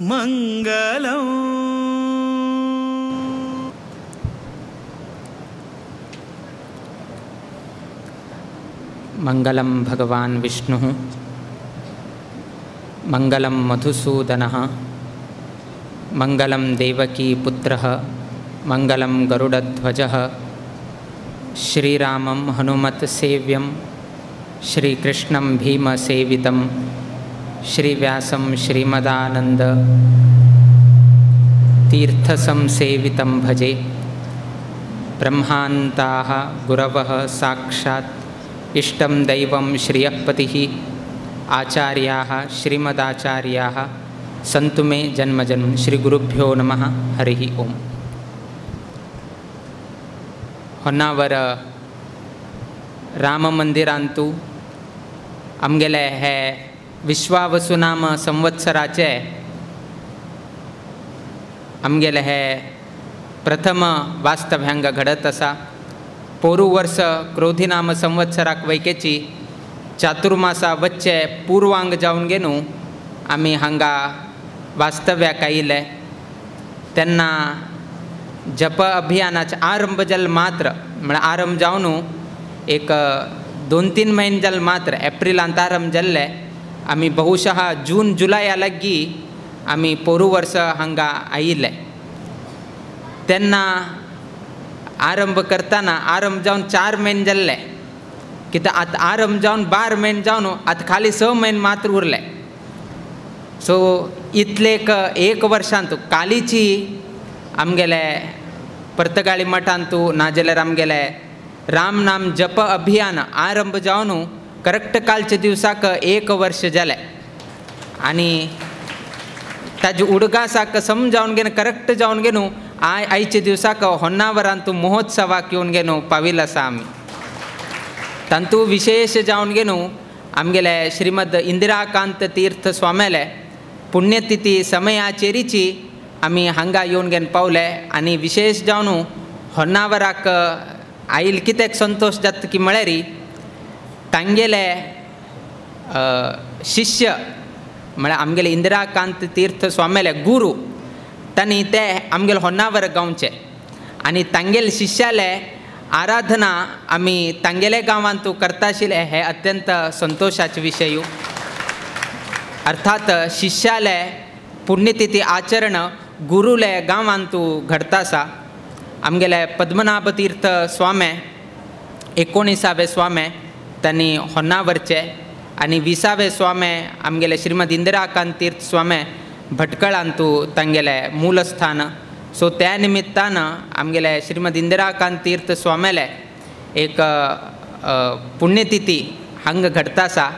मंगलम मंगलम भगवान विष्णु मंगलम मधुसूदनः मंगलम देवकी पुत्रः मंगलम गरुडध्वजः श्रीरामं हनुमत सेव्यं श्रीकृष्णं भीमसेवितं श्रीव्यासं श्रीमदानंद तीर्थसंसेवितं भजे। ब्रह्मान्ताः गुरवः साक्षात् इष्टं दैवं श्रियःपतिः आचार्याः श्रीमदाचार्याः सन्तु मे जन्मजन्म। श्री गुरुभ्यो नमः। हरिः ओम। होन्नावर राम मंदिरांतू आमगेले हे विश्वावसुनाम संवत्सराचे आमगेले हे प्रथम वास्तव हांगा घडत आसा। पोरू वर्ष क्रोधीनाम संवत्सराक वैकेची चातुर्मासा वच्चे पूर्वांग जावन गेनू आमी हांगा वास्तव्याक आयिल्ले तेन्ना जप अभियानाचे आरंभ जाल मात्र म्हळ्यार आरंभ जावन एक 2-3 म्हयने जाल मात्र एप्रिलांत आरंभ जाल्ले। आमी बहुशः जून जुलया लग्गी आमी पोरू वर्ष हांगा आयिल्ले तेन्ना आरंभ करताना आरंभ जावन 4 म्हयने जाल्ले कित्याक आतां आरंभ जावन 12 म्हयने जावन आतां खाली 6 म्हयने मात्र उरले। सो इतलेक 1 वर्षांतू कालीची आमगेले पर्तगाळी मठांतू नाजाल्यार आमगेले राम नाम जप अभियान आरंभ जावन करेक्ट कालच्या दिवसाक 1 वर्ष जालें आनी ताजे उडगासाक सम जावन गेन करेक्ट जावन गेनू आयच्या दिवसाक होन्नावरांतू महोत्सवाक येवन गेनू पाविल्ले आसा आमी। तांतू विशेष जावन गेनू आमगेले श्रीमद इंदिराकांत तीर्थ स्वामेले पुण्यतिथी समयाचेरीची आमी हांगा येवन गेन पावले आनी विशेष जावन होन्नावराक आयिल्ले कित्याक संतोष जाता की म्हळ्यार तांगेले शिष्य म्हळ्यार आमगेले इंदिराकांत तीर्थ स्वामेले गुरू तांणी ते आमगेले होन्नावर गांवचे आनी तांगेले शिष्याले आराधना आमी तांगेले गांवांतू करता आशिल्ले हे अत्यंत संतोषाचे विशय। अर्थात शिष्याले पुण्यतिथी आचरण गुरुले गांवांतू घडता आसा। आमगेले पद्मनाभ तीर्थ स्वामे 19वे स्वामे तांणी होन्नावरचे आनी 20वे स्वामे आमगेले श्रीमद इंदिराकांत तीर्थ स्वामे भटकळांतू तांगेले मूलस्थान। सो त्या निमित्तान आमगेले श्रीमद इंदिराकांत तीर्थ स्वामेले एक पुण्यतिथी हांगा घडता आसा।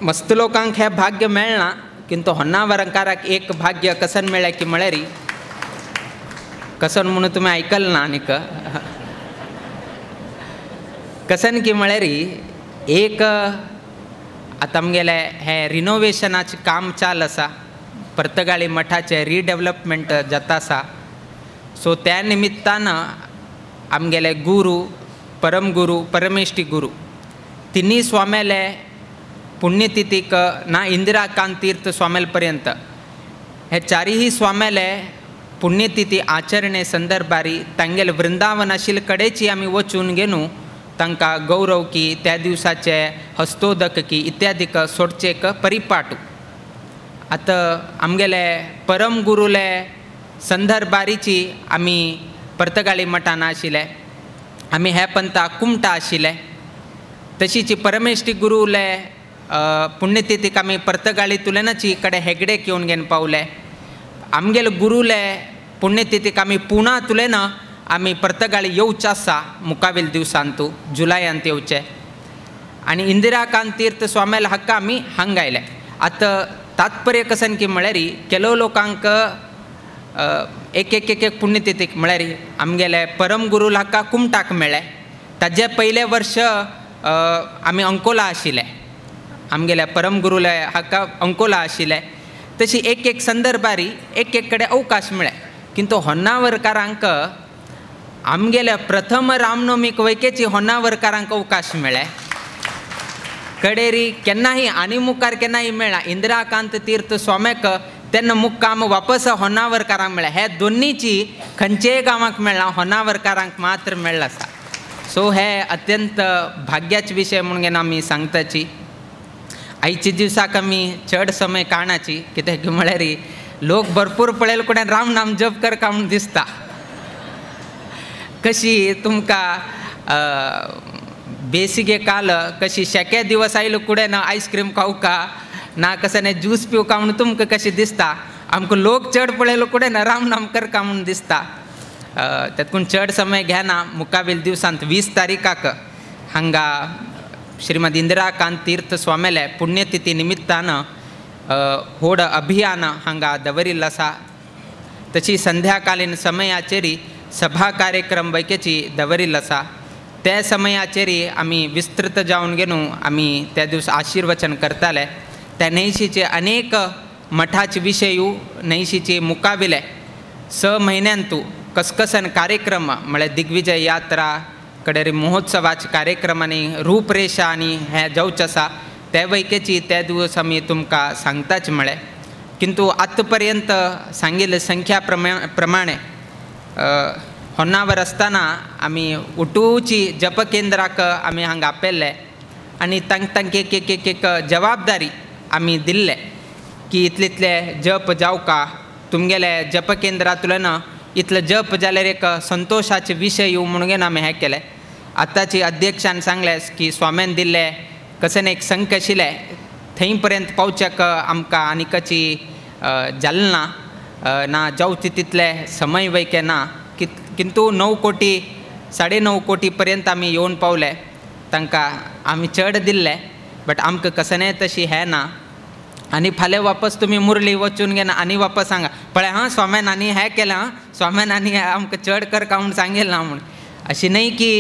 मस्त लोकांक हे भाग्य मेळना किंतु होन्नावरकाराक एक भाग्य कसन मेळ्ळें की म्हळ्यार कसन म्हणून तुमी आयकल ना आनीक कसन की म्हळ्यार एक आतां आमगेले हे रिनोवेशनाचें काम चाल आसा पर्तगाळी मठाचे रिडेवलपमेंट जाता आसा। सो त्या निमित्तान आमगेले गुरू परम गुरू परमेश्टी गुरू तिनी स्वामेले पुण्यतिथीक ना इंदिराकांत तीर्थ स्वामेल पर्यंत हे चारीही स्वामेले पुण्यतिथी आचरणे संदर्भारी तांगेले वृंदावन आशिल्ले कडेची आमी वचून गेनू तांकां गौरव की त्या दिवसाचे हस्तोदक की इत्यादीक सोडचेक परिपाटू। आतां आमगेले परम गुरुले संदर्भारीची आमी पर्तगाळी मठान आशिल्ले आमी हे पंथाक कुमटा आशिल्ले तशीची परमेश्टी गुरुले पुण्यतिथीक आमी पर्तगाळींतल्यानची कडे हेगडेक येवन घेवन पावले। आमगेले गुरुले पुण्यतिथीक आमी पुणांतल्यान आमी पर्तगाळी येवचे आसा मुखावेल दिवसांतू जुलयांत येवचे आनी इंदिराकांत तीर्थ स्वामेल हाका आमी हांगा आयले। आतां तात्पर्य कसन की म्हळ्यार केलो लोकांक एक पुण्यतिथीक म्हळ्यार आमगेले परम गुरू हाका कुमटाक मेळ्ळे ताजे पयले वर्ष आमी अंकोला आशिल्ले आमगेले परम गुरुले हाका अंकोला आशिल्ले तशी एक संदर्भारी एक कडेन अवकाश मेळ्ळे किंतु होन्नावरकारांक आमगेल्या प्रथम रामनवमीक वैकेची होन्नावरकारांक अवकाश मेळ्ळे कडेरी केन्नाही आनी मुखार केन्नाही मेळ्ळा. इंदिराकांत तीर्थ स्वाम्याक तेन्ना मुक्काम वापस होन्नावरकारांक मेळ्ळा. हे दोनीची खंयचेय गांवांक मेळ्ळा, होन्नावरकारांक मात्र मेळ्ळा आसा. सो हे अत्यंत भाग्याचे विशय म्हणून आमी सांगताची. आयच्या दिसाक आमी चड समय काणाची, कित्याक म्हळ्यार लोक भरपूर पळयल कोणें राम नाम जप करता म्हणून दिसता. कशी तुमकां बेसिगे काल कशी शेके दिवस आयलो कुडे ना आयस्क्रीम खावका ना कसं ज्यूस पिवका म्हणून तुमकां कशें दिसता. आमकां लोक चड पळयलो कुडे ना राम नाम करता म्हणून दिसता. तातूंत चड समय घेना. मुखावेल दिवसांत 20 तारीखाक हांगा श्रीमद इंदिराकांत तीर्थ स्वामेले पुण्यतिथी निमित्तान व्हड अभियान हांगा दवरिल्लो आसा. तशी संध्याकालीन समयाचेरी सभा कार्यक्रम वैकेची दवरिल्लो आसा. त्या समयाचेरी आमी विस्तृत जावन गेनू आमी त्या दिवस आशिर्वचन करताले. त्या नैशीचे अनेक मठाचे विशयू नैशीचे मुकाबिले 6 म्हयन्यांतू कसकसन कार्यक्रम म्हळ्यार दिग्विजय यात्रा कडेरी महोत्सवाचे कार्यक्रम आनी रूपरेषा आनी हे जावचे आसा. त्या वैकेची त्या दिवस आमी तुमकां सांगताच म्हळें. किंतु आतां पर्यंत सांगिल्ले संख्या प्रमाणे होन्नावर आसतना आमी उटूची जप केंद्राक आमी हांगा आपयल्ले आनी तांकां एक जबाबदारी आमी दिल्ले की इतले जप जावका. तुमगेले जप केंद्रांतल्यान इतलो जप जाल्यार एक संतोशाचे विशय येवं म्हणून आमी हें केलें. आतांची अध्यक्षान सांगलें की स्वाम्यान दिल्ले कसन एक संख्य आशिल्ले थंय पर्यंत पावच्याक आमकां आनीकची जालना ना जावचे तितले समय वैके ना. किंतु 9 कोटी 9.5 कोटी पर्यंत आमी येवन पावले. तांकां आमी चड दिल्ले बट आमकां कसनय तशी हें ना. आनी फाल्यां वापस तुमी मुरली वचून घेना आनी वापस सांगा पळय हां स्वाम्यान आनी हें केलें हां स्वाम्यान आनी आमकां चड करका म्हूण सांगिल्लें ना म्हूण. अशें न्हय की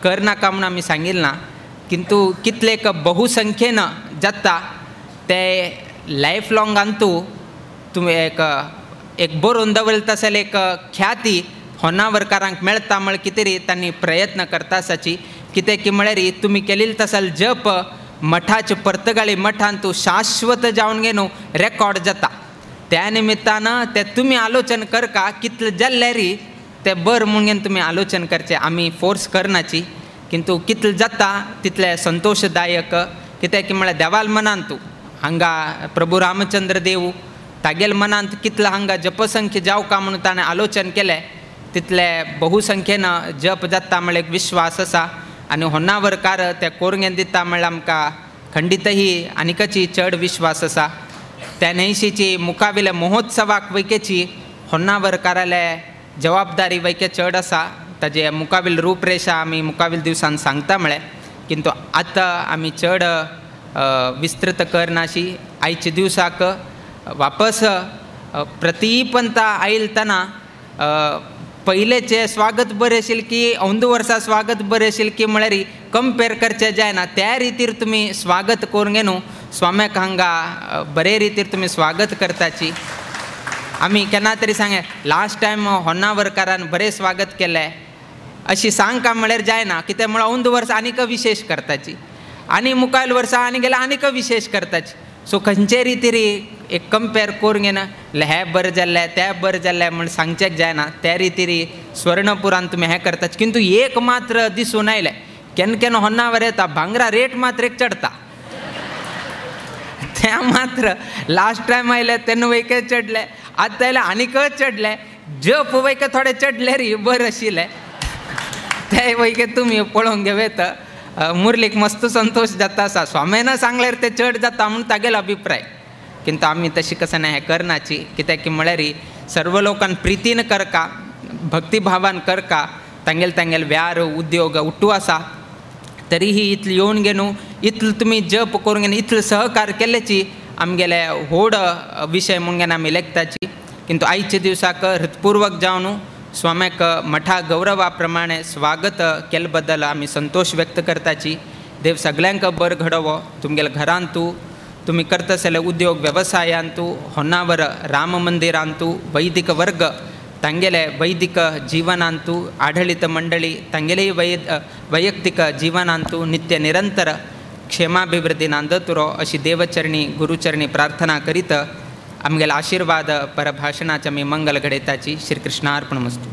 करनाका म्हूण आमी सांगिल्लें ना. किंतु कितले एक बहुसंख्येन जाता ते लायफ लाँगांतू तुमी एक बरोवन दवरलें तशें एक ख्याती होन्नावरकारांक मेळटा म्हळ्यार कितें तरी तांणी प्रयत्न करता आसाची. कितें की म्हळ्यार तुमी केलेली तसल जप मठाचे पर्तगाळी मठान तूं शाश्वत जावन घेनू रेकॉर्ड जाता. त्या निमित्तान ते तुमी आलोचन करका कितले जाल्ल्यार ते बरें म्हणून तुमी आलोचन करचें. आमी फोर्स करनाची किंतु कितले जाता तितले संतोशदायक. कित्याक म्हळ्यार देवाल मनांत तूं हांगा प्रभू रामचंद्र देव तागेल मनांत कितले हांगा जपसंख्य जावका म्हणून ताणें आलोचन केलें तितले बहुसंख्येन जप जाता म्हळ्यार एक विश्वास आसा. आनी होन्नावरकार ते कोरगें दिता म्हळ्यार आमकां खंडितही आनीकची चड विश्वास आसा. त्या नैशीची मुखावेले महोत्सवाक वैकेची होन्नावरकाराले जबाबदारी वैके चड आसा. ताजे मुखावेल रूपरेषा आमी मुखावेल दिवसान सांगता म्हळें. किंतु आतां आमी चड विस्तृत करनाशी. आयच्या दिवसाक वापस प्रतीपंता आयिल्ले तेन्ना पयलेचें स्वागत बरें आशिल्लें की अंदू वर्सा स्वागत बरें आशिल्लें की म्हळ्यार कंपेर करचें जायना. त्या रितीर तुमी स्वागत करून घेनू स्वाम्याक हांगा बरे रितीर तुमी स्वागत करताची. आमी केन्ना तरी सांगे लास्ट टायम होन्नावरकारान बरें स्वागत केलें अशी सांगका म्हळ्यार जायना. कित्याक म्हळ्यार अंदू वर्सा आनीक विशेश करताची आनी मुखावेल वर्सा आनी गेल्यार आनीक विशेश करताची. सो खंयचे रितीर एक कंपेर करून घेना हें बरें जाल्लें तें बरें जाल्लें म्हण सांगचें जायना. त्या रितीर स्वर्णपुरान तुमी हें करताच. किंतु एक मात्र दिसून आयलें केन्ना केन्ना होन्नावर येता भांगरा रेट मात्र एक चडटा. तें मात्र लास्ट टायम आयलें तेन्ना वैके चडलें आतां आयलें आनीक चडलें. जप वैके थोडें चडलें रे बरें आशिल्लें ते वैके तुमी पळोवंक घेवेत. मुरलीक मस्त संतोष जाता आसा. स्वाम्यान सांगल्यार ते चड जाता म्हणून तागेलो अभिप्राय. किंतु आमी तशी कसन हें करनाची. कित्याक की म्हळ्यार सर्व लोकांक प्रितीन करका भक्तिभावान करका. तांगेल व्यार उद्योग उट्टू आसा तरीही इतलें येवन घेनू इतलें तुमी जप करून घेवन इतलें सहकार केल्लेची आमगेले व्हड विशय म्हणून घेवन आमी लेखताची. किंतु आयच्या दिवसाक हृतपूर्वक जावन स्वाम्याक मठा गौरवा प्रमाणे स्वागत केले बद्दल आमी संतोष व्यक्त करताची. देव सगळ्यांक बरें घडोवो. तुमगेल्या घरांतू तुमी करता आसले उद्योग वेवसायांतू होन्नावर राम मंदिरांतू वैदिक वर्ग तांगेले वैदिक जीवनांतू आढळित मंडळी तांगेलेय वैयक्तिक जीवनांतू नित्य निरंतर क्षेमाभिवृद्धी नांदतुरो अशी देवचरणी गुरुचरणी प्रार्थना करीत आमगेला आशीर्वाद परभाषणाच्या मी मंगल घडेताची श्रीकृष्णार्पणमस्तु.